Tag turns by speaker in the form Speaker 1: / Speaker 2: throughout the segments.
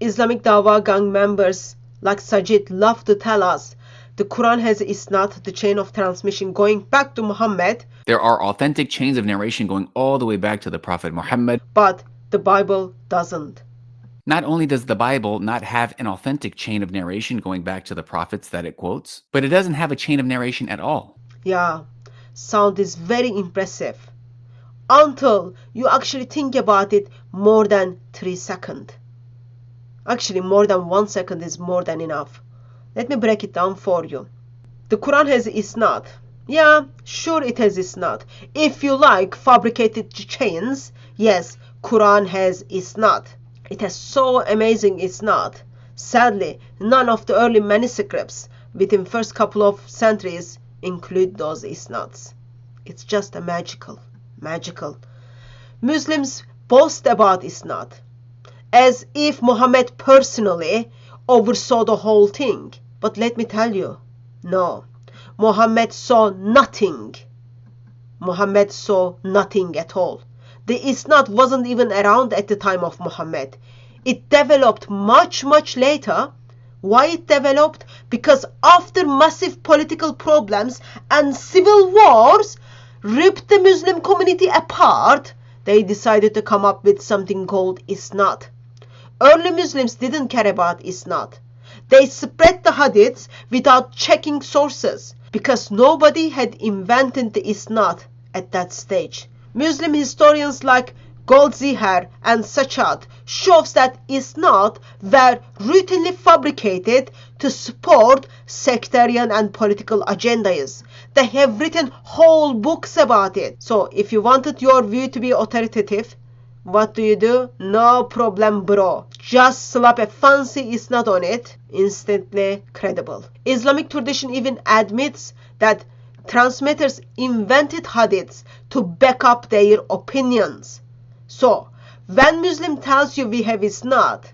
Speaker 1: Islamic Dawah gang members like Sajid love to tell us the Quran has Isnad, the chain of transmission going back to Muhammad.
Speaker 2: There are authentic chains of narration going all the way back to the Prophet Muhammad.
Speaker 1: But the Bible doesn't.
Speaker 2: Not only does the Bible not have an authentic chain of narration going back to the prophets that it quotes, but it doesn't have a chain of narration at all.
Speaker 1: Yeah, sound is very impressive. Until you actually think about it more than 3 seconds. Actually, more than 1 second is more than enough. Let me break it down for you. The Quran has Isnad. Yeah, sure it has Isnad. If you like fabricated chains, yes, Quran has Isnad. It has so amazing Isnad. Sadly, none of the early manuscripts within first couple of centuries include those Isnads. It's just a magical. Muslims boast about Isnad as if Muhammad personally oversaw the whole thing. But let me tell you, no, Muhammad saw nothing. Muhammad saw nothing at all. The Isnad wasn't even around at the time of Muhammad. It developed much later. Why it developed? Because after massive political problems and civil wars ripped the Muslim community apart, they decided to come up with something called Isnad. Early Muslims didn't care about Isnad. They spread the hadiths without checking sources because nobody had invented the Isnad at that stage. Muslim historians like Goldziher and Sajid shows that Isnad were routinely fabricated to support sectarian and political agendas. They have written whole books about it. So if you wanted your view to be authoritative, what do? No problem, bro. Just slap a fancy Isnad on it. Instantly credible. Islamic tradition even admits that transmitters invented hadiths to back up their opinions. So, when Muslim tells you we have Isnad,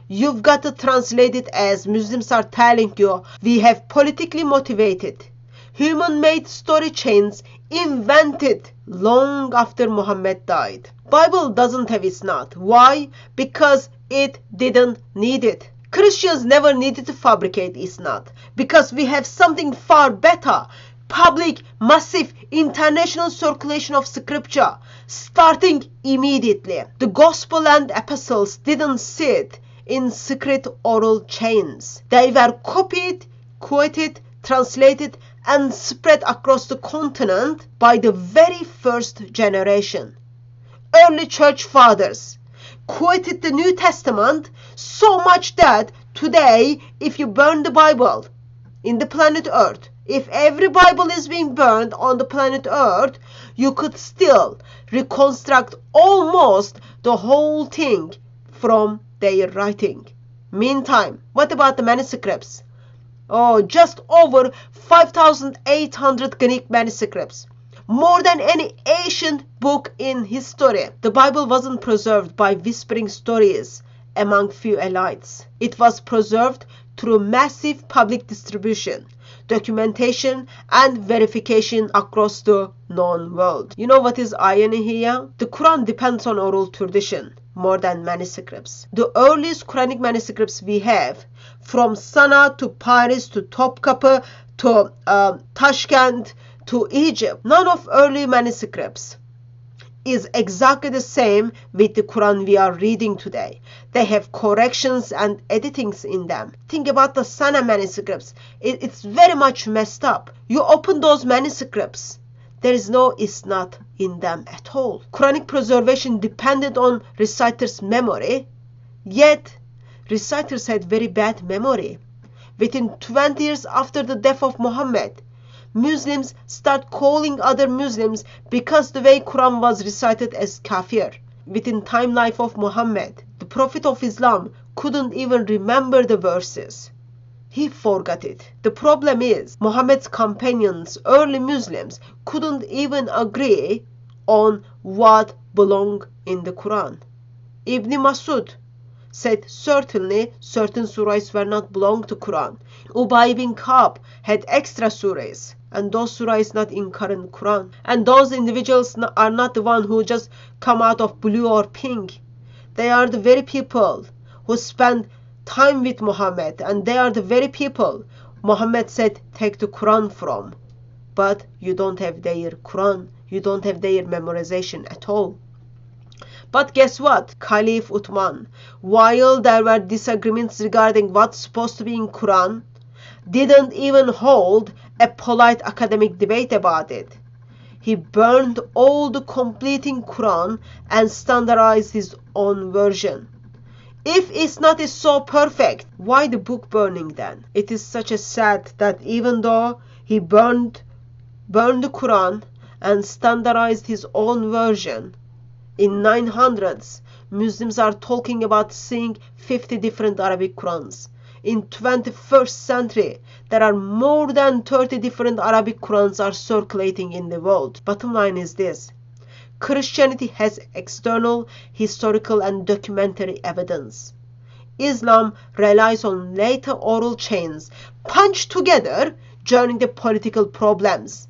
Speaker 1: you've got to translate it as Muslims are telling you we have politically motivated, human-made story chains invented long after Muhammad died. Bible doesn't have Isnad. Why? Because it didn't need it. Christians never needed to fabricate Isnad because we have something far better. Public, massive, international circulation of scripture starting immediately. The gospel and epistles didn't sit in secret oral chains. They were copied, quoted, translated, and spread across the continent by the very first generation. Early church fathers quoted the New Testament so much that today, if you burn the Bible in the planet Earth, if every Bible is being burned on the planet Earth, you could still reconstruct almost the whole thing from their writing. Meantime, what about the manuscripts? Oh, just over 5,800 Greek manuscripts. More than any ancient book in history. The Bible wasn't preserved by whispering stories among few elites. It was preserved through massive public distribution, documentation, and verification across the known world. You know what is irony here? The Quran depends on oral tradition more than manuscripts. The earliest Quranic manuscripts we have, from Sana to Paris to Topkapi to Tashkent to Egypt, none of early manuscripts is exactly the same with the Quran we are reading today. They have corrections and editings in them. Think about the Sana manuscripts. It's very much messed up. You open those manuscripts, there is no Isnad in them at all. Quranic preservation depended on reciters' memory, yet reciters had very bad memory. Within 20 years after the death of Muhammad, Muslims start calling other Muslims because the way Quran was recited as kafir. Within time life of Muhammad, the Prophet of Islam couldn't even remember the verses. He forgot it. The problem is Muhammad's companions, early Muslims, couldn't even agree on what belonged in the Quran. Ibn Masud said certainly certain surahs were not belong to Quran. Ubay bin Ka'b had extra surahs, and those surahs not in current Quran. And those individuals are not the one who just come out of blue or pink. They are the very people who spent time with Muhammad, and they are the very people Muhammad said take the Quran from. But you don't have their Quran, you don't have their memorization at all. But guess what? Caliph Uthman, while there were disagreements regarding what's supposed to be in Quran, didn't even hold a polite academic debate about it. He burned all the completing Quran and standardized his own version. If Isnad is so perfect, why the book burning then? It is such a sad that even though he burned the Quran and standardized his own version, in 900s, Muslims are talking about seeing 50 different Arabic Qurans. In 21st century, there are more than 30 different Arabic Qurans are circulating in the world. Bottom line is this: Christianity has external, historical and documentary evidence. Islam relies on later oral chains punched together during the political problems,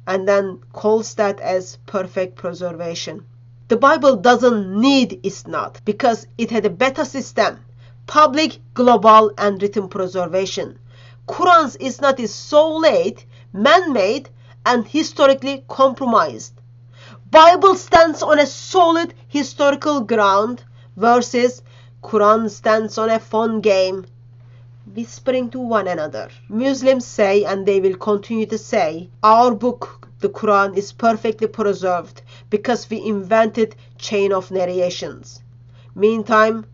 Speaker 1: and then calls that as perfect preservation. The Bible doesn't need Isnad because it had a better system: public, global and written preservation. Quran's Isnad is so late, man-made and historically compromised. Bible stands on a solid historical ground versus Quran stands on a fun game, whispering to one another. Muslims say, and they will continue to say, our book, the Quran, is perfectly preserved because we invented chain of narrations. Meantime,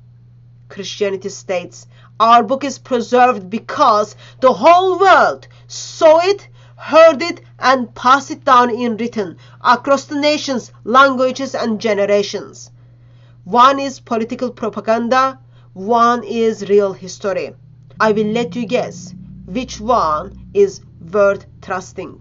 Speaker 1: Christianity states, our book is preserved because the whole world saw it, heard it, and passed it down in written across the nations, languages, and generations. One is political propaganda, one is real history. I will let you guess which one is worth trusting.